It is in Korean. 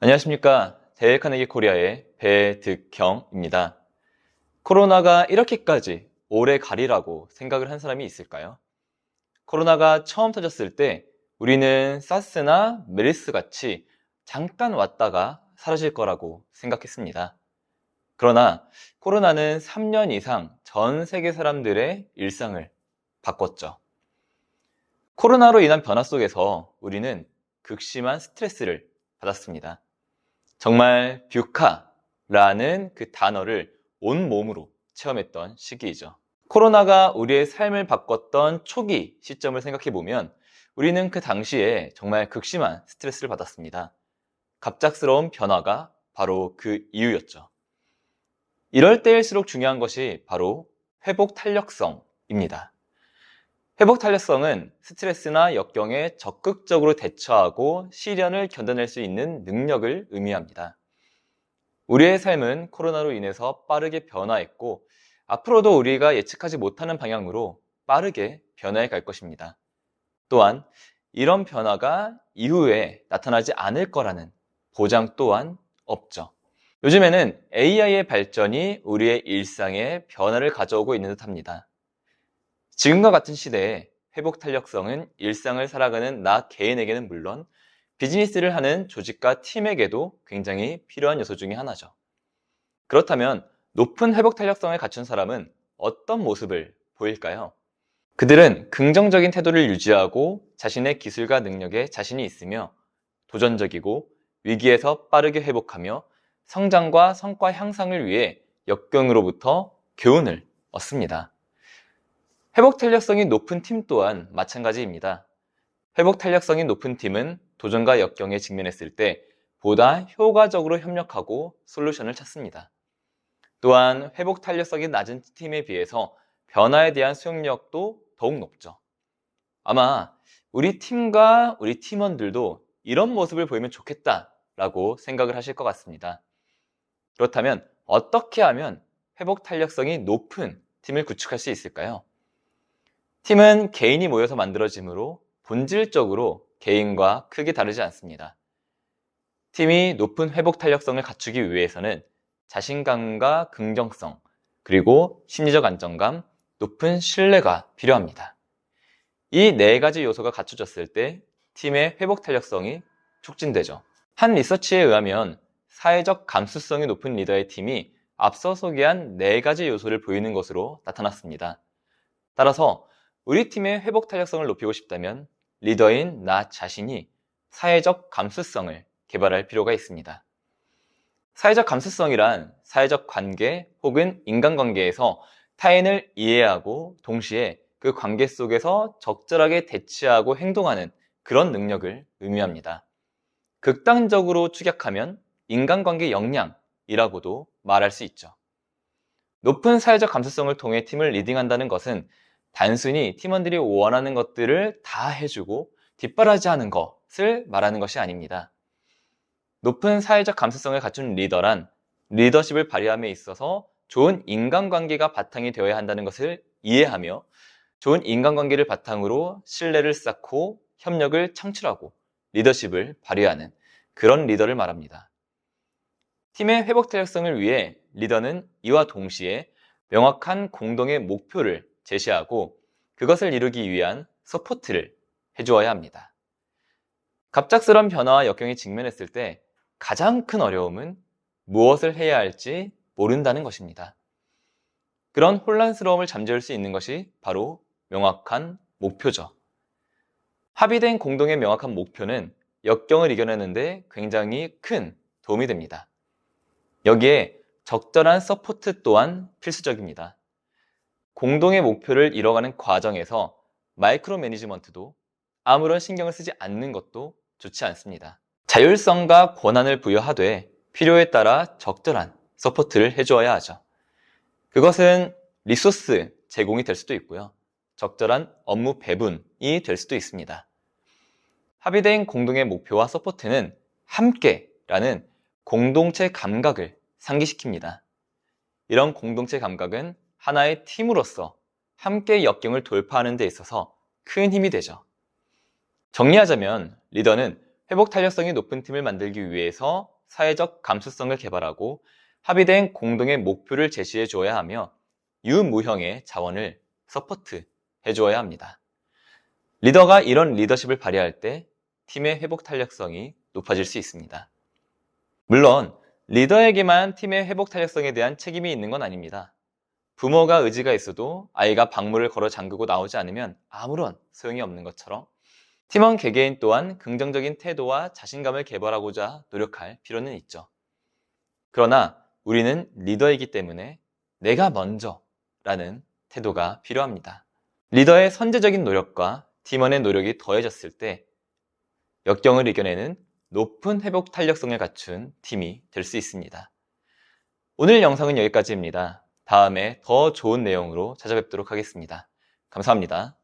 안녕하십니까. 데일 카네기 코리아의 배득형입니다. 코로나가 이렇게까지 오래 가리라고 생각을 한 사람이 있을까요? 코로나가 처음 터졌을 때 우리는 사스나 메르스 같이 잠깐 왔다가 사라질 거라고 생각했습니다. 그러나 코로나는 3년 이상 전 세계 사람들의 일상을 바꿨죠. 코로나로 인한 변화 속에서 우리는 극심한 스트레스를 받았습니다. 정말 뷰카라는 그 단어를 온몸으로 체험했던 시기이죠. 코로나가 우리의 삶을 바꿨던 초기 시점을 생각해보면 우리는 그 당시에 정말 극심한 스트레스를 받았습니다. 갑작스러운 변화가 바로 그 이유였죠. 이럴 때일수록 중요한 것이 바로 회복 탄력성입니다. 회복 탄력성은 스트레스나 역경에 적극적으로 대처하고 시련을 견뎌낼 수 있는 능력을 의미합니다. 우리의 삶은 코로나로 인해서 빠르게 변화했고 앞으로도 우리가 예측하지 못하는 방향으로 빠르게 변화해 갈 것입니다. 또한 이런 변화가 이후에 나타나지 않을 거라는 보장 또한 없죠. 요즘에는 AI의 발전이 우리의 일상에 변화를 가져오고 있는 듯합니다. 지금과 같은 시대에 회복 탄력성은 일상을 살아가는 나 개인에게는 물론 비즈니스를 하는 조직과 팀에게도 굉장히 필요한 요소 중에 하나죠. 그렇다면 높은 회복 탄력성을 갖춘 사람은 어떤 모습을 보일까요? 그들은 긍정적인 태도를 유지하고 자신의 기술과 능력에 자신이 있으며 도전적이고 위기에서 빠르게 회복하며 성장과 성과 향상을 위해 역경으로부터 교훈을 얻습니다. 회복 탄력성이 높은 팀 또한 마찬가지입니다. 회복 탄력성이 높은 팀은 도전과 역경에 직면했을 때 보다 효과적으로 협력하고 솔루션을 찾습니다. 또한 회복 탄력성이 낮은 팀에 비해서 변화에 대한 수용력도 더욱 높죠. 아마 우리 팀과 우리 팀원들도 이런 모습을 보이면 좋겠다라고 생각을 하실 것 같습니다. 그렇다면 어떻게 하면 회복 탄력성이 높은 팀을 구축할 수 있을까요? 팀은 개인이 모여서 만들어지므로 본질적으로 개인과 크게 다르지 않습니다. 팀이 높은 회복 탄력성을 갖추기 위해서는 자신감과 긍정성, 그리고 심리적 안정감, 높은 신뢰가 필요합니다. 이 네 가지 요소가 갖춰졌을 때 팀의 회복 탄력성이 촉진되죠. 한 리서치에 의하면 사회적 감수성이 높은 리더의 팀이 앞서 소개한 네 가지 요소를 보이는 것으로 나타났습니다. 따라서 우리 팀의 회복 탄력성을 높이고 싶다면 리더인 나 자신이 사회적 감수성을 개발할 필요가 있습니다. 사회적 감수성이란 사회적 관계 혹은 인간관계에서 타인을 이해하고 동시에 그 관계 속에서 적절하게 대치하고 행동하는 그런 능력을 의미합니다. 극단적으로 축약하면 인간관계 역량이라고도 말할 수 있죠. 높은 사회적 감수성을 통해 팀을 리딩한다는 것은 단순히 팀원들이 원하는 것들을 다 해주고 뒷바라지하는 것을 말하는 것이 아닙니다. 높은 사회적 감수성을 갖춘 리더란 리더십을 발휘함에 있어서 좋은 인간관계가 바탕이 되어야 한다는 것을 이해하며 좋은 인간관계를 바탕으로 신뢰를 쌓고 협력을 창출하고 리더십을 발휘하는 그런 리더를 말합니다. 팀의 회복 탄력성을 위해 리더는 이와 동시에 명확한 공동의 목표를 제시하고 그것을 이루기 위한 서포트를 해주어야 합니다. 갑작스런 변화와 역경에 직면했을 때 가장 큰 어려움은 무엇을 해야 할지 모른다는 것입니다. 그런 혼란스러움을 잠재울 수 있는 것이 바로 명확한 목표죠. 합의된 공동의 명확한 목표는 역경을 이겨내는데 굉장히 큰 도움이 됩니다. 여기에 적절한 서포트 또한 필수적입니다. 공동의 목표를 이뤄가는 과정에서 마이크로 매니지먼트도 아무런 신경을 쓰지 않는 것도 좋지 않습니다. 자율성과 권한을 부여하되 필요에 따라 적절한 서포트를 해주어야 하죠. 그것은 리소스 제공이 될 수도 있고요. 적절한 업무 배분이 될 수도 있습니다. 합의된 공동의 목표와 서포트는 함께라는 공동체 감각을 상기시킵니다. 이런 공동체 감각은 하나의 팀으로서 함께 역경을 돌파하는 데 있어서 큰 힘이 되죠. 정리하자면 리더는 회복 탄력성이 높은 팀을 만들기 위해서 사회적 감수성을 개발하고 합의된 공동의 목표를 제시해 주어야 하며 유무형의 자원을 서포트해 주어야 합니다. 리더가 이런 리더십을 발휘할 때 팀의 회복 탄력성이 높아질 수 있습니다. 물론 리더에게만 팀의 회복 탄력성에 대한 책임이 있는 건 아닙니다. 부모가 의지가 있어도 아이가 방문을 걸어 잠그고 나오지 않으면 아무런 소용이 없는 것처럼 팀원 개개인 또한 긍정적인 태도와 자신감을 개발하고자 노력할 필요는 있죠. 그러나 우리는 리더이기 때문에 내가 먼저라는 태도가 필요합니다. 리더의 선제적인 노력과 팀원의 노력이 더해졌을 때 역경을 이겨내는 높은 회복 탄력성을 갖춘 팀이 될 수 있습니다. 오늘 영상은 여기까지입니다. 다음에 더 좋은 내용으로 찾아뵙도록 하겠습니다. 감사합니다.